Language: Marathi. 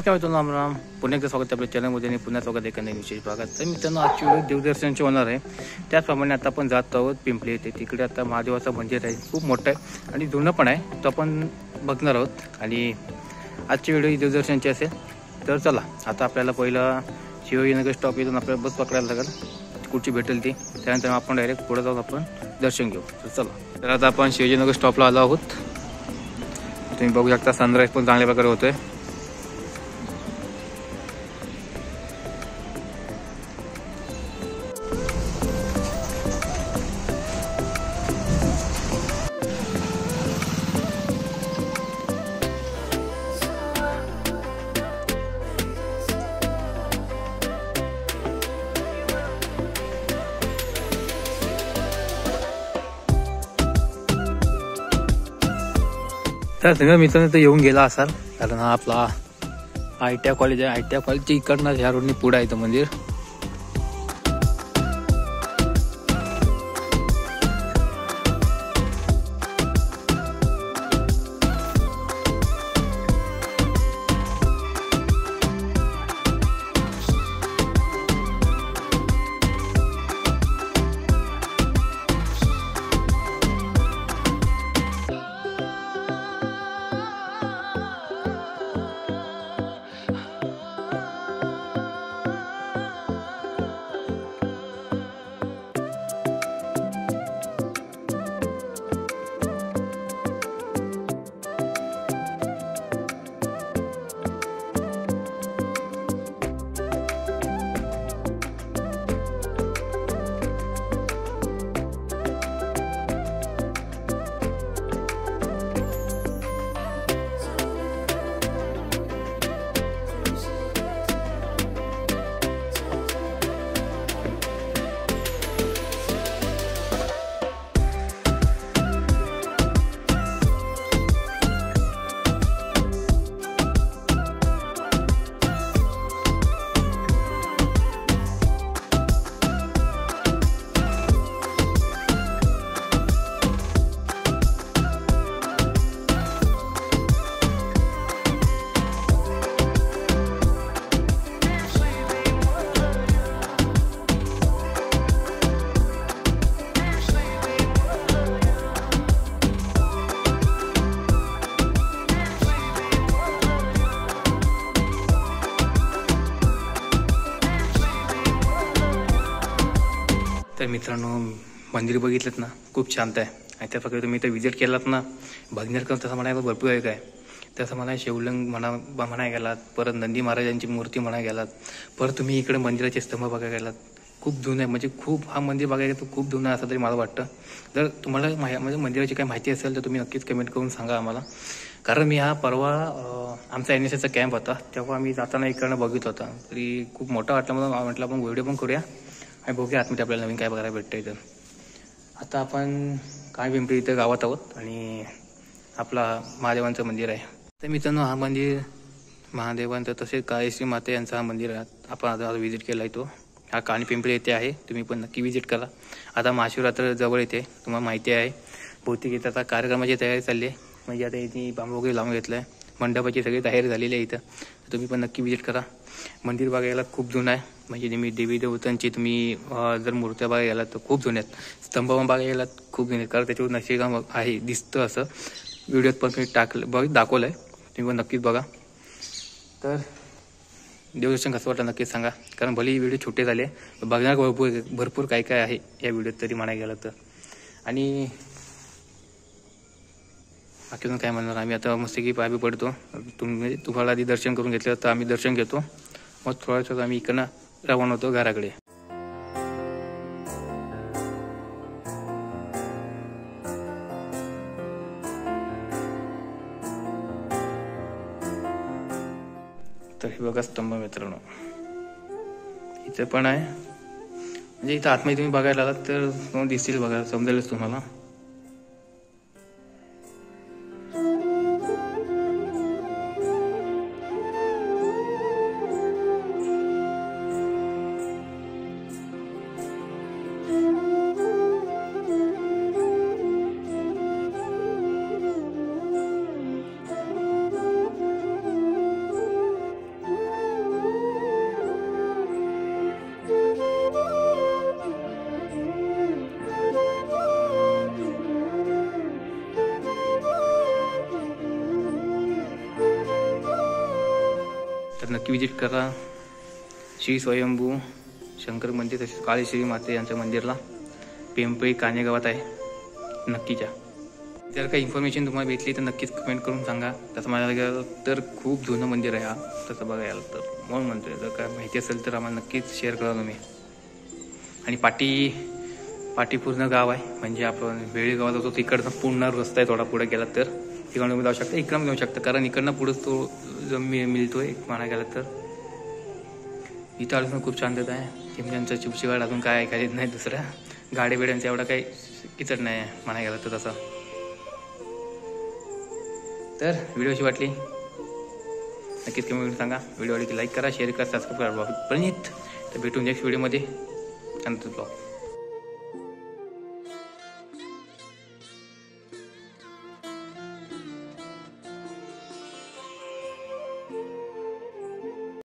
नमस्कार मित्रांनो, राम राम. पुन्हा एकदा स्वागत आहे आपल्या चॅनलमध्ये आणि पुन्हा स्वागत आहे एखाद्या विशेष भागात. तर मित्रांनो, आजची वेळ देवदर्शनाची होणार आहे. त्याचप्रमाणे आता आपण जात आहोत पिंपली येथे. तिकडे आता महादेवाचं मंदिर आहे, खूप मोठं आहे आणि जुनं पण आहे. तो आपण बघणार आहोत आणि आजची व्हिडिओ देवदर्शनाची असेल. तर चला, आता आपल्याला पहिला शिवाजीनगर स्टॉप येथून आपल्याला बस पकडायला लागेल, कुठची भेटेल ती. त्यानंतर आपण डायरेक्ट पुढे जाऊन आपण दर्शन घेऊ. तर चला, तर आता आपण शिवाजीनगर स्टॉपला आलो आहोत. तुम्ही बघू शकता सनराईज पण चांगल्या प्रकारे होतोय. तर सगळं मित्रांनो तर येऊन गेला असाल, कारण हा आपला ITI कॉलेज आहे. ITI कॉलेजच्या इकडनं ह्या रोडनी पुढे आहे मंदिर. तर मित्रांनो, मंदिर बघितलं ना, खूप शांत आहे. आणि त्या प्रकारे तुम्ही इथं विजिट केलात ना, बघण्यासारखं तसं म्हणायला भरपूर आहे. काय तसं मला शिवलिंग म्हणाय गेलात, परत नंदी महाराजांची मूर्ती म्हणाय गेलात, परत तुम्ही इकडे मंदिराचे स्तंभ बघायला गेलात. खूप जुनं आहे, म्हणजे खूप हा मंदिर बघायला गेलं तर खूप जुनं असं तरी मला वाटतं. जर तुम्हाला म्हणजे मंदिराची काही माहिती असेल तर तुम्ही नक्कीच कमेंट करून सांगा आम्हाला. कारण मी हा परवा आमचा NSSचा कॅम्प होता, तेव्हा आम्ही जाताना इकडनं बघित होता. तरी खूप मोठा वाटला मला. म्हटलं आपण व्हिडिओ पण करूया आणि बघूया आतमध्ये आपल्याला नवीन काय बघायला भेटतं इथं. आता आपण काय पिंपरी इथं गावात आहोत आणि आपला महादेवांचं मंदिर आहे. तर मित्रांनो, हा मंदिर महादेवांचं तसेच काळेश्री माता यांचं हा मंदिर आहे. आपण आता व्हिजिट केला आहे. तो हा काणी पिंपरी येथे आहे. तुम्ही पण नक्की व्हिजिट करा. आता महाशिवरात्र जवळ येते, तुम्हाला माहिती आहे. बहुतेक इथं आता कार्यक्रमाची तयारी चालली आहे. म्हणजे आता इथे बांबू वगैरे लावून घेतलं आहे, मंडपाची सगळी तयारी झालेली आहे इथं. तर तुम्ही पण नक्की व्हिजिट करा. मंदिर बघायला खूप जुनं आहे. म्हणजे तुम्ही देवी देवतांची तुम्ही जर मूर्त्या बघायला गेलात तर खूप जुन्या आहेत. स्तंभ बघायला गेलात खूप जुने, कारण त्याच्यावर नक्षीकाम आहे, दिसतं असं. व्हिडिओत पण मी दाखवलं आहे, तुम्ही पण नक्कीच बघा. तर देवदर्शन कसं वाटलं नक्कीच सांगा, कारण भले व्हिडिओ छोटे झाले, बघणार भरपूर काय काय आहे या व्हिडिओत तरी म्हणायला गेलं तर. आणि बाकीतून काय म्हणणार, आम्ही आता मस्त की पाय पडतो. तुम्हाला आधी दर्शन करून घेतलं तर आम्ही दर्शन घेतो, मग थोड्याच आम्ही इकडनं रवाना होतो घराकडे. तर हे बघा स्तंभ मित्रांनो, इथं पण आहे. म्हणजे इथं आतमध्ये तुम्ही बघायला आलात तर दिसतील, बघा समजेलच तुम्हाला. नक्की विजिट करा श्री स्वयंभू शंकर मंदिर, तसेच काळेश्वरी माते यांच्या मंदिरला. पिंपळी कानेगावात आहे नक्कीच्या. जर काही इन्फॉर्मेशन तुम्हाला भेटली तर नक्कीच कमेंट करून सांगा. तसं मला गेलं तर खूप जुनं मंदिर आहे हा, तसं बघायला तर म्हणून म्हणतोय. जर काय माहिती असेल तर आम्हाला नक्कीच शेअर करा तुम्ही. आणि पाटी पूर्ण गाव आहे, म्हणजे आपण वेळी गावात होतो तिकडनं पूर्ण रस्ता आहे. थोडा पुढे गेला तर तिकडनं तुम्ही जाऊ शकता, इकडं घेऊ शकता, कारण इकडनं पुढं तो जो मिळतोय म्हणा गेला तर. इथं अजून खूप शांतता आहे. चिमण्यांचा चिपचिवाड अजून काय ऐकायचं नाही. दुसऱ्या गाडी बिड्यांचा एवढा काही किचड नाही आहे म्हणा गेला तर तसा. तर व्हिडिओ कशी वाटली नक्कीच कमेंट सांगा. व्हिडिओ आवडली की लाईक करा, शेअर करा, सबस्क्राईब करा. प्रणित तर भेटून नेक्स्ट व्हिडिओमध्ये. ब्लॉग.